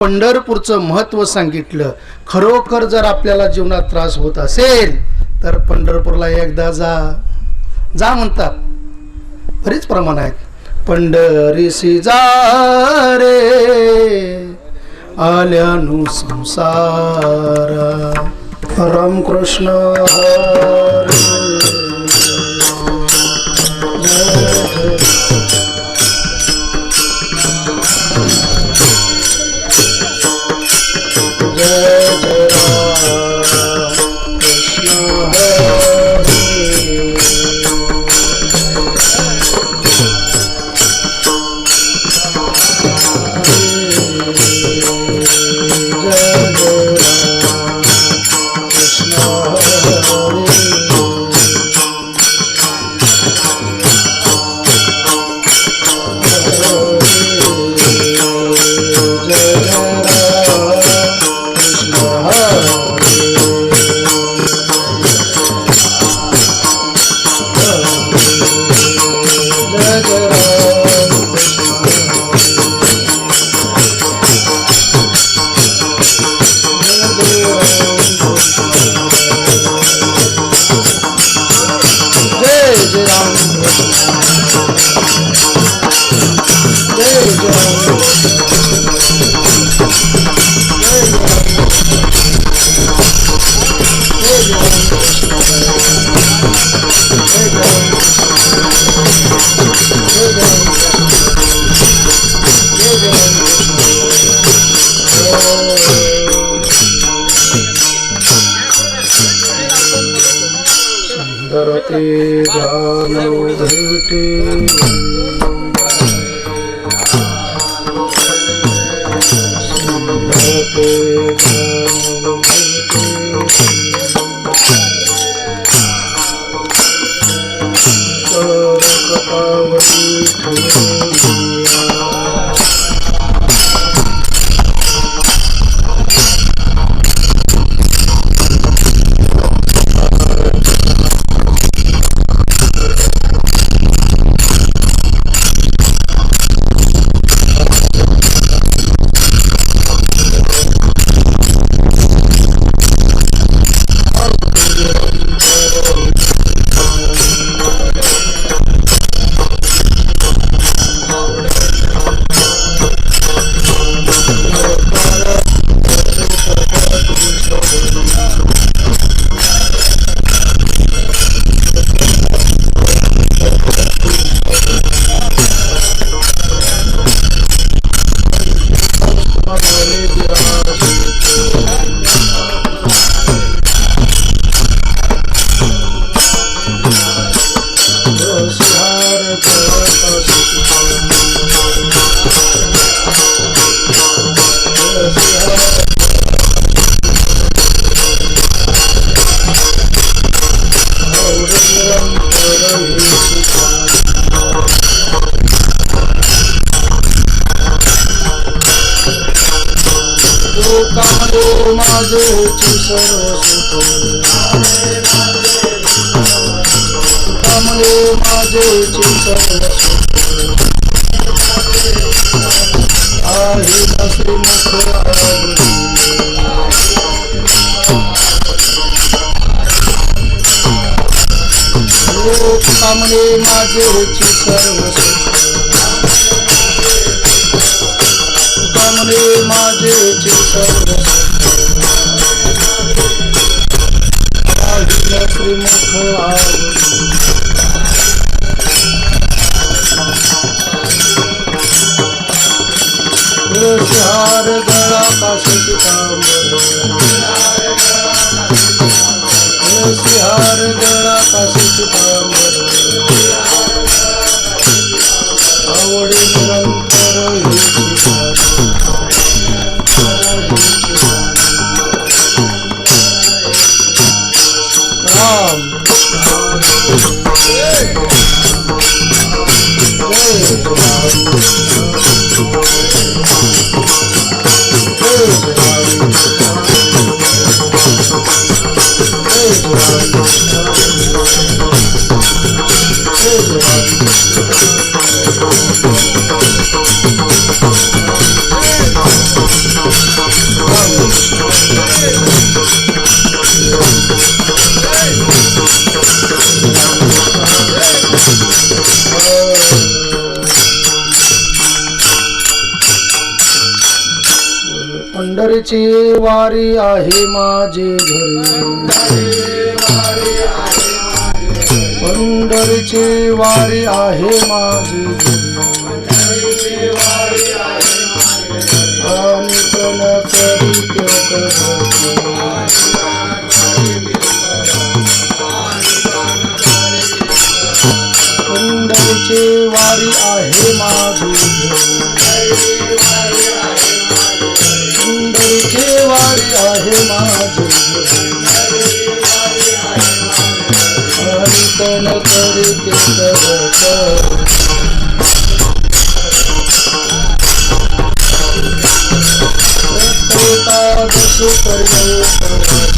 पंढरपूरचं महत्त्व सांगितलं. खरोखर जर आपल्याला जीवनात त्रास होत असेल तर पंढरपूरला एकदा जा म्हणतात. बरीच प्रमाण आहेत. पंढरीसी जा रे आल्यानु संसारा रामकृष्ण हरी. सुंदरते जानो भेटे सुंदरते जानो भेटे तर कपावती ठेविया माझेची सर्व सुखामुळे माझेची सर्व आहे श्रीमुख सुखामुळे माझेची सर्व सुखामुळे माझेची सर्व श्रीमुख तुळशीहार गळा काशी पितांबर तुळशीहार गळा काशी पितांबर आवडी निरंतर राम पंढरीची वारी आहे माझे घरी, पंढरीची वारी आहे माझी आणि कण करीत पंढरीची वारी आहे माझी पंढरीची वारी आहे माझी आणि कण करीत एकादशी करणं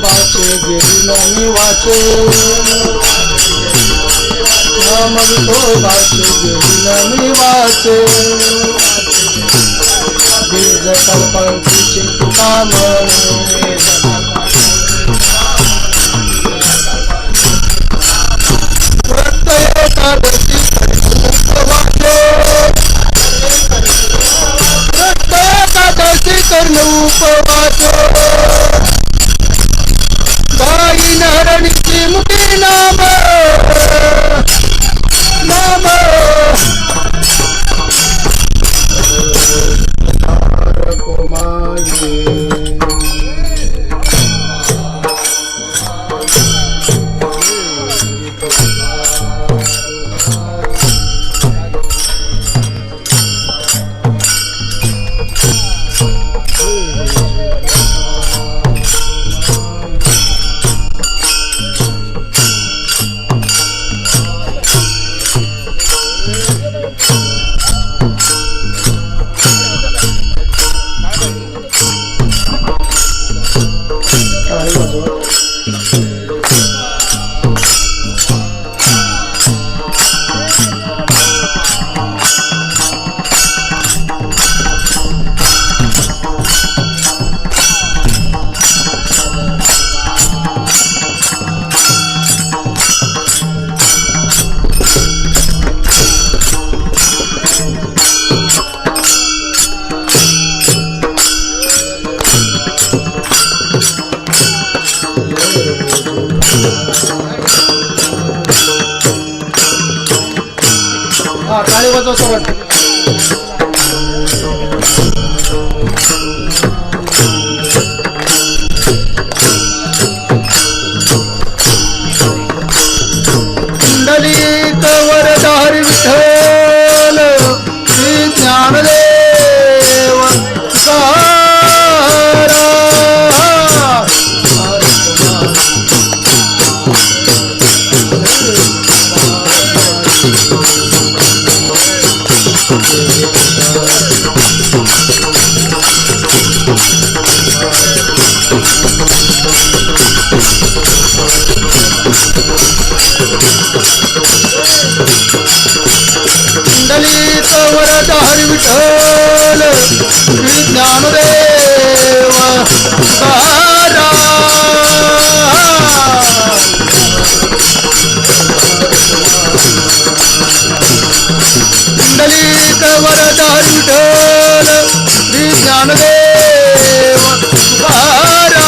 बाचे गेली नाही वाचे मग तो बाचे गेली नाही वाचे बीज कल्पांची तुका म्हणे एकादशी कर्ण उपवास बाई नारायणीची मुठी नाम नाम टाळी वाजवा सोबत कुंडलिक वरदारी विठ्ठल श्री ज्ञानदेव सारा कुंडलिक वरदारी विठ्ठल श्री ज्ञानदेव सारा कुंडलिक वरदारी विठ्ठल श्री ज्ञानदेव सारा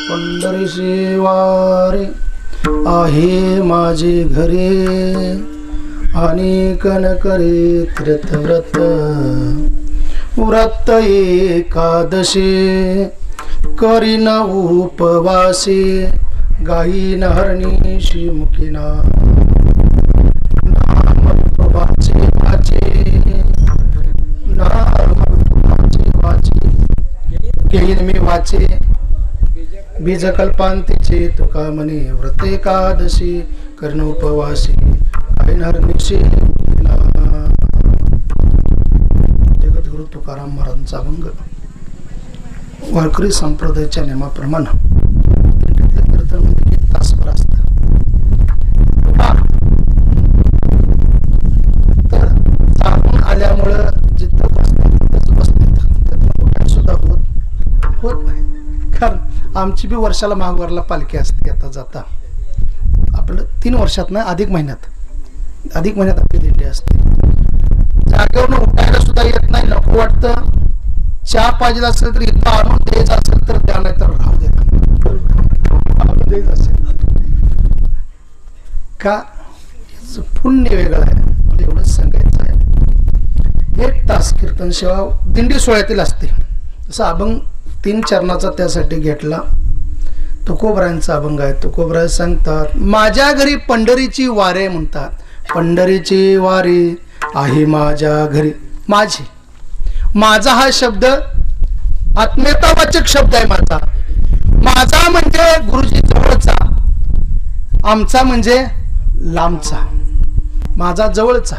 पंढरीची वारी आहे माझी घरी, आणि कनकरी तीर्थव्रत व्रत एकादशी करीन उपवासी, गाईन हरणीशी मुखीना नाम वाचे वाचे, नाम वाचे वाचे, घेईन मी वाचे बीज कल्पांतीचे तुका म्हणे, व्रत एकादशी करीन उपवासी, गाईन हरणीशी मुखीना. जगद्गुरु तुकाराम महाराजांचा अभंग वारकरी संप्रदायाच्या नियमाप्रमाणे कीर्तनमध्ये 1 तासभर असतं. तर जाऊन आल्यामुळं जिथं बसतात सुद्धा होत नाही. कारण आमची बी वर्षाला महागवारला पालखी असते. आता जाता आपलं 3 वर्षात ना अधिक महिन्यात आपली दिंडी असते. जागेवरून उठायला सुद्धा येत नाही. नको वाटतं. चहा पाहिजे असेल तर इथं आणून द्यायचं असेल तर द्या, नाही तर राहू दे द्यायचं असेल का. पुण्य वेगळं आहे. मला एवढंच सांगायचं आहे. 1 तास कीर्तन सेवा दिंडी सोहळ्यातील असते. जसं अभंग 3 चरणाचा त्यासाठी घेतला. तुकोबरायांचा अभंग आहे. तुकोबराय सांगतात, माझ्या घरी पंढरीची वारे म्हणतात. पंढरीची वारी आहे माझ्या घरी. माझा हा शब्द आत्मीयतावाचक शब्द आहे. माझा म्हणजे गुरुजी जवळचा, आमचा म्हणजे लांबचा, माझा जवळचा.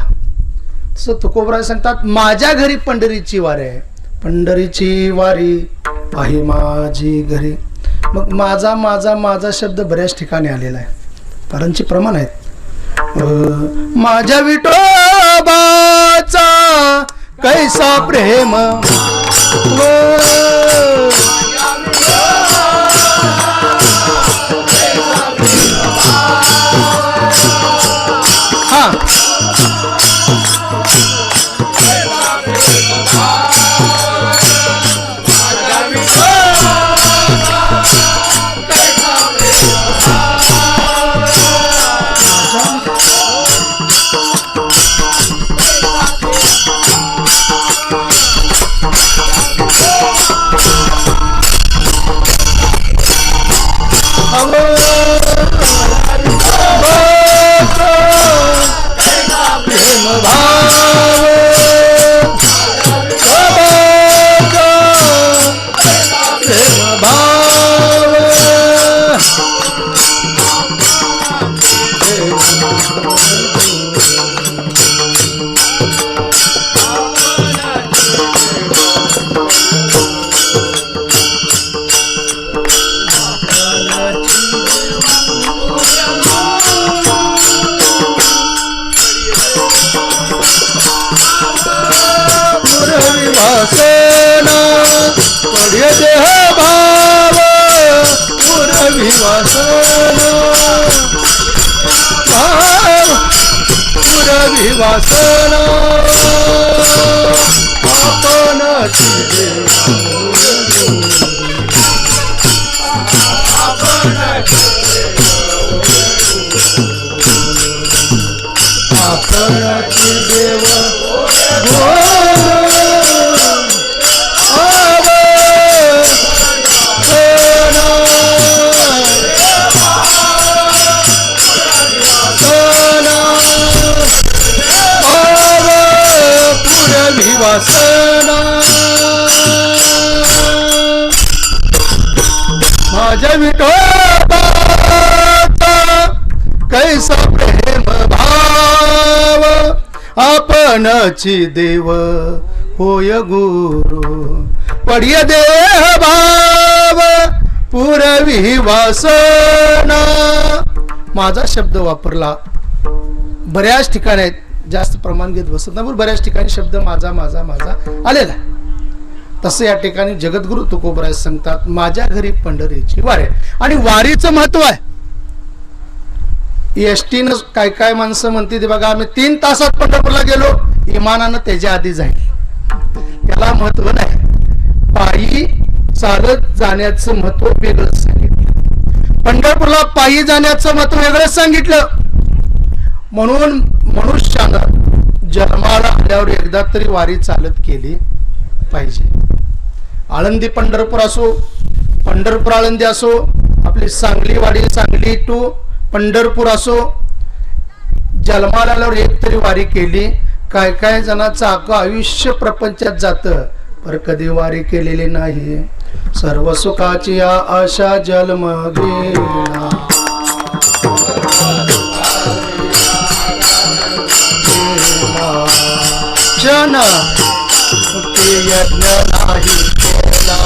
तसं तुकोबराय सांगतात, माझ्या घरी पंढरीची वारी आहे. पंढरीची वारी आहे माझी घरी. मग माझा माझा माझा शब्द बऱ्याच ठिकाणी आलेला आहे. परांची प्रमाण आहेत. माझ्या विठोबाचा कैसा प्रेम, हा वासना आपणाची देव वासना माझ्या विठोबाचा कैसा प्रेम भाव, आपणची देव होय गुरु. पडिय देह भाव पुरवी वासना. माझा शब्द वापरला बऱ्याच ठिकाणी आहेत. जास्त प्रमाण घेत बसत नाही, बऱ्याच ठिकाणी शब्द माझा माझा माझा आलेला. तसं या ठिकाणी जगद्गुरु तुकोबराय सांगतात, माझ्या घरी पंढरीची वारी. आणि वारीचं महत्व आहे. एसटीनं काय काय माणसं म्हणते ते बघा, आम्ही 3 तासात पंढरपूरला गेलो, इमानानं त्याच्या आधी जाईल. त्याला महत्व नाही. पायी चालत जाण्याचं महत्व वेगळंच सांगितलं. पंढरपूरला पायी जाण्याचं महत्व वेगळंच सांगितलं. म्हणून मनुष्यानं जन्माला आल्यावर एकदा तरी वारी चालत केली पाहिजे. आळंदी पंढरपूर असो, पंढरपूर आळंदी असो, आपली सांगली वाडी सांगली टू पंढरपूर असो, जन्माला आल्यावर एक तरी वारी केली. काय काय जणांचं अख्खं आयुष्य प्रपंचात जातं, पर कधी वारी केलेली नाही. सर्व सुखाची आशा जन्म गेला, जन मुक्ती यज्ञ नाही केला.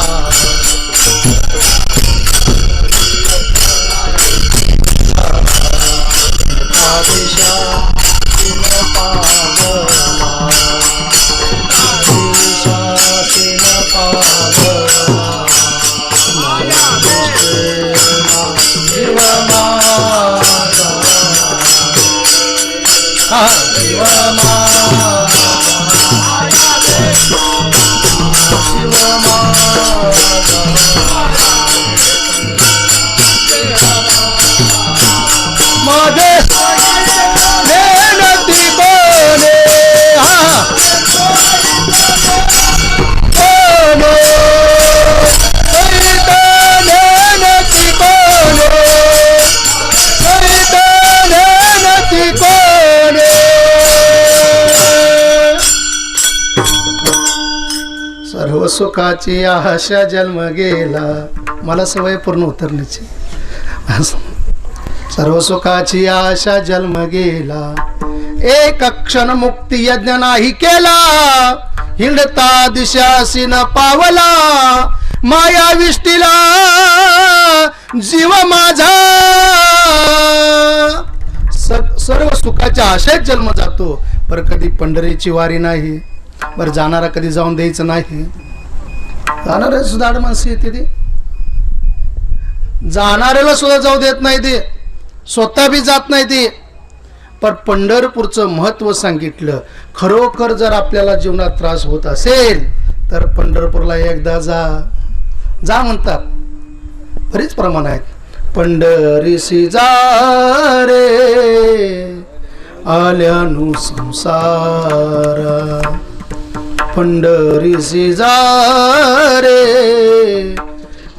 सर्व सुखाची आशा जन्म गेला. मला सवय पूर्ण उतरण्याची. सर्व सुखाची आशा जन्म गेला, एक क्षण मुक्ती यज्ञ नाही केला. हिंडता दिशासी न पावला, माया विष्टीला जीव माझा. सर्व सुखाच्या आशेत जन्म जातो, पर कधी पंढरीची वारी नाही. बरं, जाणारा कधी जाऊन द्यायचं नाही. जाणारे सुद्धा माणसं येते, ते जाणाऱ्याला सुद्धा जाऊ देत नाही, ते स्वतः बी जात नाही ते. पण पंढरपूरचं महत्व सांगितलं. खरोखर जर आपल्याला जीवनात त्रास होत असेल तर पंढरपूरला एकदा जा म्हणतात. बरीच प्रमाण आहेत. पंढरीसी जा रे आल्यानु संसारा, पंढरीसी जा रे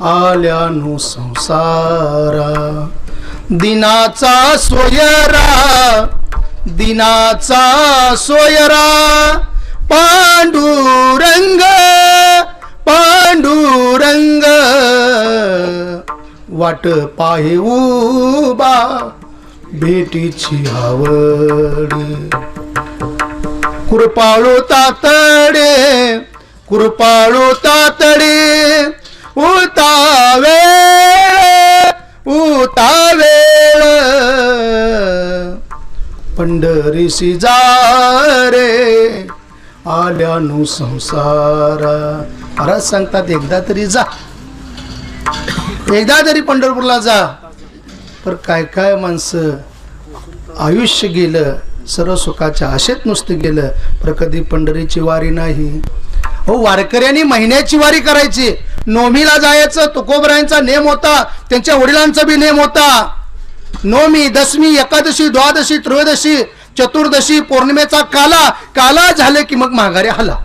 आल्यानु संसारा. दिनाचा सोयरा, दिनाचा सोयरा, पांडुरंग पांडुरंग. वाट पाहे उभा भेटीची आवडी. कृपाळू तातडे, कृपाळू तातडे, उतावे उतावेळ. पंढरीसी जा रे आल्यानु संसारा. महाराज सांगतात, एकदा तरी जा, एकदा तरी पंढरपूरला जा. पर काय काय माणसं आयुष्य गेलं, सर्व सुखाच्या आशेत नुसतं गेलं, पर कधी पंढरीची वारी नाही. हो, वारकऱ्यांनी महिन्याची वारी करायची. नोमीला जायचं तुकोबरायांचा नेम होता, त्यांच्या वडिलांचा बी नेम होता. नवमी, दशमी, एकादशी, द्वादशी, त्रयोदशी, चतुर्दशी, पौर्णिमेचा काला झाले की मग माघारी हला.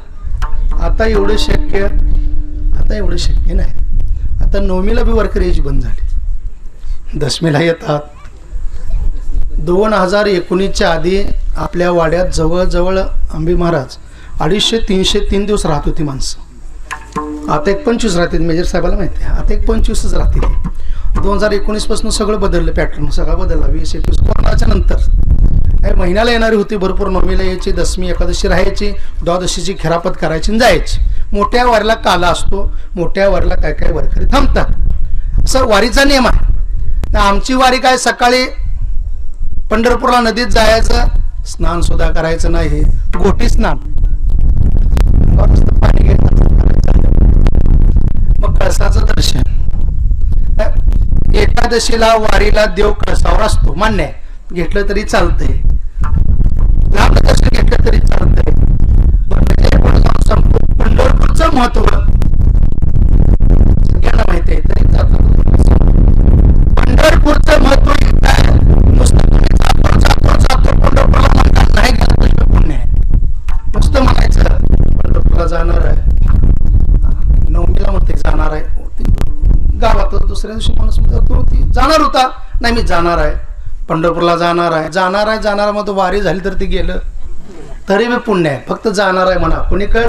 आता एवढं शक्य नाही. आता नवमीला बी वारकरी यायची बंद झाली, दशमीला येतात. 2019च्या आधी आपल्या वाड्यात जवळजवळ अंबी महाराज 250-303 दिवस राहत होती माणसं. आता 25 राहते. मेजर साहेबाला माहिती आहे, आता 25च राहते. 2019 पासून सगळं बदललं, पॅटर्न सगळा बदलला. 20-21 कोरोनाच्या नंतर महिन्याला येणारी होती भरपूर. नवमीला यायची, दशमी एकादशी राहायची, द्वादशीची खेरापत करायची आणि जायची. मोठ्या वारीला काला असतो, मोठ्या वारीला काय काय वारकरी थांबतात. असं वारीचा नियम आहे. आमची वारी काय, सकाळी पंढरपूरला नदीत जायचं, स्नान सुद्धा करायचं नाही, गोटी स्नान. पाणी घ्यायचं, एकादशीला वारीला देव कळसावर असतो, मान्य आहे, घेतलं तरी चालतंय, लांब दर्शन घेतलं तरी चालतंय. पंढरपूरचं महत्व सगळ्यांना माहिती आहे, तरी पंढरपूरचं महत्व काय? नुसतं तुम्ही जातो पंढरपूरला म्हणतात, नाही गेलं तर पुण्य आहे. नुसतं म्हणायचं पंढरपूरला जाणार आहे, नवमीला म्हणते जाणार आहे, गावात दुसऱ्या दिवशी माणूस म्हणतो ती जाणार होता, नाही मी जाणार आहे, पंढरपूरला जाणार आहे, जाणार मग वारी झाली तर ती गेलं तरी मी पुण्य आहे. फक्त जाणार आहे म्हणा, कुणीकड?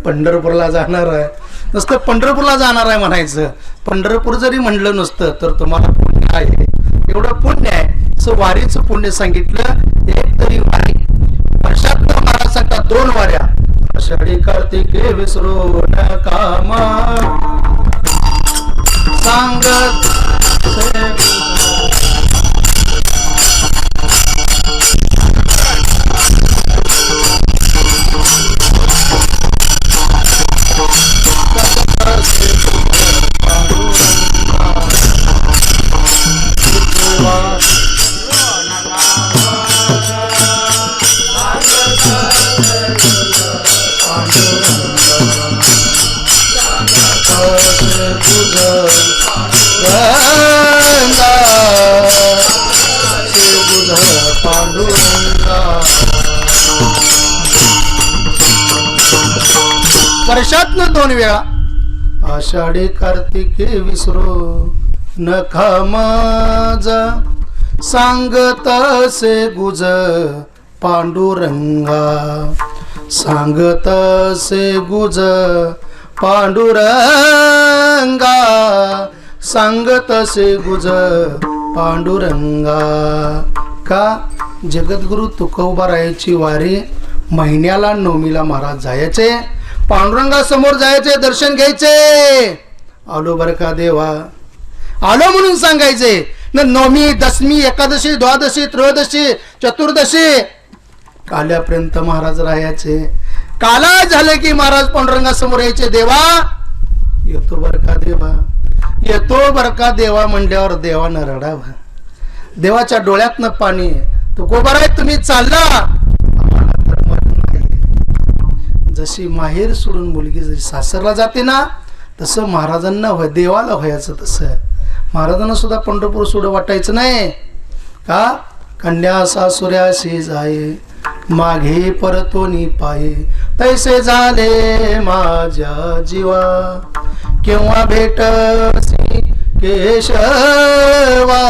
पंढरपूरला जाणार आहे. नुसतं पंढरपूरला जाणार आहे म्हणायचं, पंढरपूर जरी म्हणलं नुसतं तर तुम्हाला पुण्य आहे, एवढं पुण्य आहे. असं वारीचं पुण्य सांगितलं. एक तरी वारी वर्षात महाराज सांगतात 2 वाऱ्या, आषाढी कार्तिके विसरू नका सांगत वर्षातनं 2 वेळा आषाढी कार्तिके विसरू नका माझा सांगत असे गुज पांडुरंगा, सांगत असे गुज पांडुरंगा, सांगत असे गुज पांडुरंगा. का? जगद्गुरु तुकोबारायाची वारी महिन्याला नवमीला महाराज जायचे, पांडुरंगा समोर जायचे, दर्शन घ्यायचे. आलो बर का देवा, आलो म्हणून सांगायचे. नवमी, दशमी, एकादशी, द्वादशी, त्रयोदशी, चतुर्दशी काल्यापर्यंत महाराज राहायचे. काला झाले की महाराज पांडुरंगासमोर यायचे, देवा येतो बर का देवा, येतो बर का देवा म्हणल्यावर देवानं रडावं. देवाच्या डोळ्यातनं पाणी. तुकोबाराय तुम्ही चालला, जशी माहेर सोडून मुलगी जशी सासरला जाते ना, तसं महाराजांना देवाला व्हायचं. तसं महाराजांना सुद्धा पंढरपूर सोडं वाटायचं नाही. का? कन्या सासुऱ्याशी जाये मागे परतोनी पाये, तैसे झाले माझ्या जीवा केव्हा भेटसी केशवा,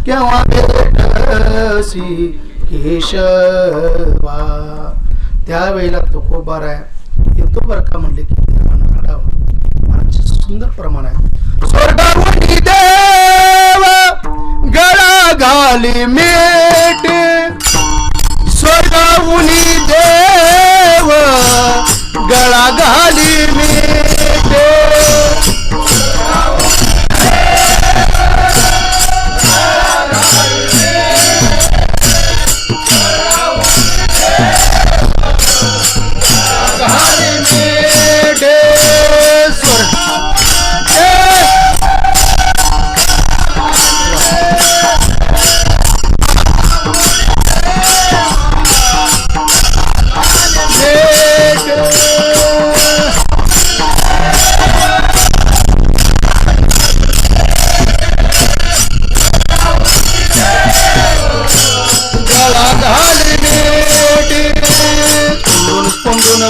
केव्हा भेटसी केशवा. त्यावेळेला तुकोबाराय येतो बर का म्हणले की देवानं रडावं. महाराज सुंदर प्रमाण आहे. स्वर्गावरी देव गळा घाली मीठ, स्वर्गावरी देव गळा घाली मीठ,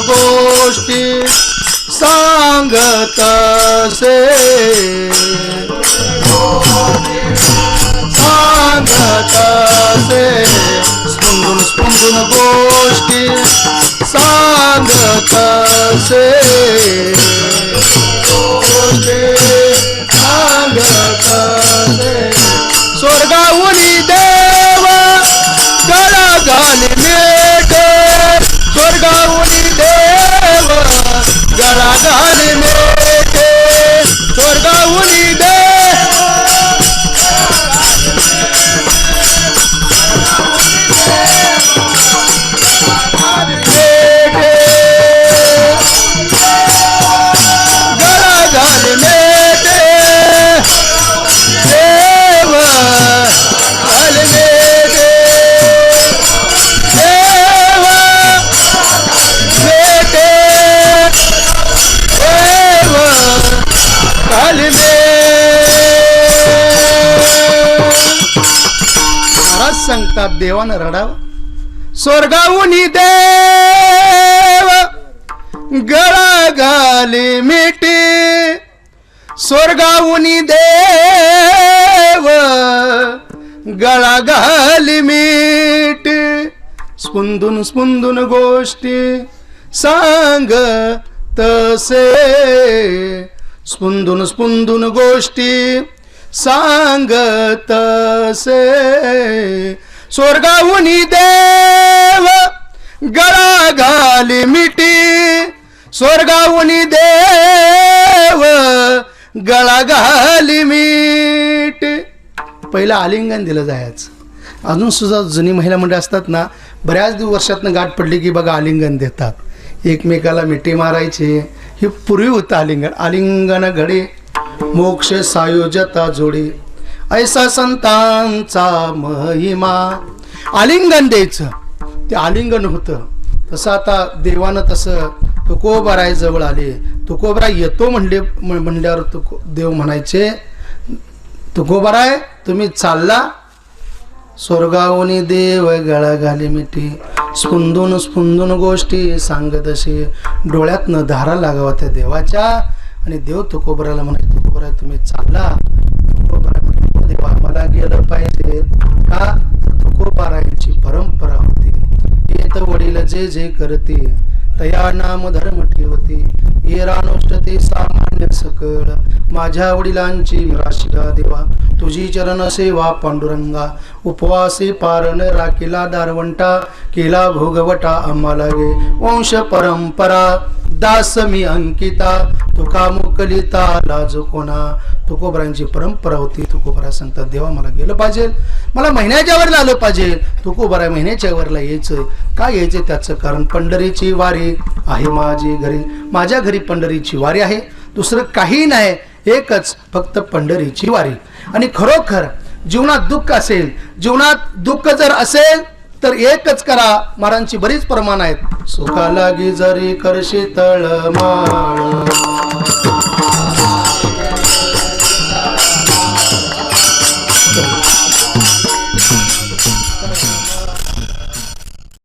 गोष्टी सांगत से, सांगत से, स्पंदून स्पंदून गोष्टी सांगत से, गोष्टी सांगत से. स्वर्गावरी देव गळा घाली मीठ, स्वर्गावरी देव गळा घाली मीठ, स्वर्गावरी देव मीठ. सांगतात देवानं रडावं. स्वर्गाहुनी देव गळा घाली मिठी, स्वर्गाहुनी देव गळा घाली मिठी, स्पुंदून स्पुंदून गोष्टी सांग तसे, स्पुंदून स्पुंदून गोष्टी सांगत से. स्वर्गाहुनी देव गळा घाली मिठी, स्वर्गाहुनी देव गळा घाली मिठी. पहिलं आलिंगन दिलं जायचं. अजून सुद्धा जुनी महिला मंडळ असतात ना, बऱ्याच वर्षातनं गाठ पडली की बघा आलिंगन देतात, एकमेकाला मिठी मारायचे. हे पूर्वी होतं आलिंगन. आलिंगन घडी मोक्ष सायोजता जोडी, ऐसा संतांचा महिमा. आलिंगन द्यायचं ते आलिंगन होतं. तसं आता देवानं तसं तुकोबाराय जवळ आले, तुकोबाराय येतो म्हणल्यावर देव म्हणायचे, तुकोबाराय तुम्ही चालला. स्वर्गाहुनी देव गळा घाली मिठी, स्पुंदून स्पुंदून गोष्टी सांगत असे. डोळ्यातनं धारा लागावा त्या देवाच्या. आणि देव तुकोबराला म्हणायचे, तुकोबराय तुम्ही चालला. तुकोबराय म्हणाले, देवा मला गेलं पाहिजे का. तुकोबारायांची परंपरा होती, येत वडील जे जे करते तया नाम धर्म ठेवते. ये रानुष्ठते सामान्य सकळ, माझ्या वडिलांची राशिका देवा. तुझी चरण सेवा पांडुरंगा, उपवासी पारण राखिला दारवंटा. केला भोगवटा आम्हाला गे, वंश परंपरा दास मी अंकिता. तुका मुकलिता लाज कोणा. तुकोबरांची परंपरा होती. तुकोबरा सांगतात, देवा मला गेलं पाहिजे, मला महिन्याच्या वरला आलं पाहिजे. तुकोबरा महिन्याच्या वरला यायचं. का यायचं त्याचं कारण, पंढरीची वारी आहे माझी घरी. माझ्या घरी पंढरीची वारी आहे, दुसरं काही नाही, एकच फक्त पंढरीची वारी. आणि खरोखर जीवनात दुःख असेल, जीवनात दुःख जर असेल तर एकच करा. महाराजांची बरीच प्रमाण आहेत. सुखा लागी जरी करशी तळमाळ,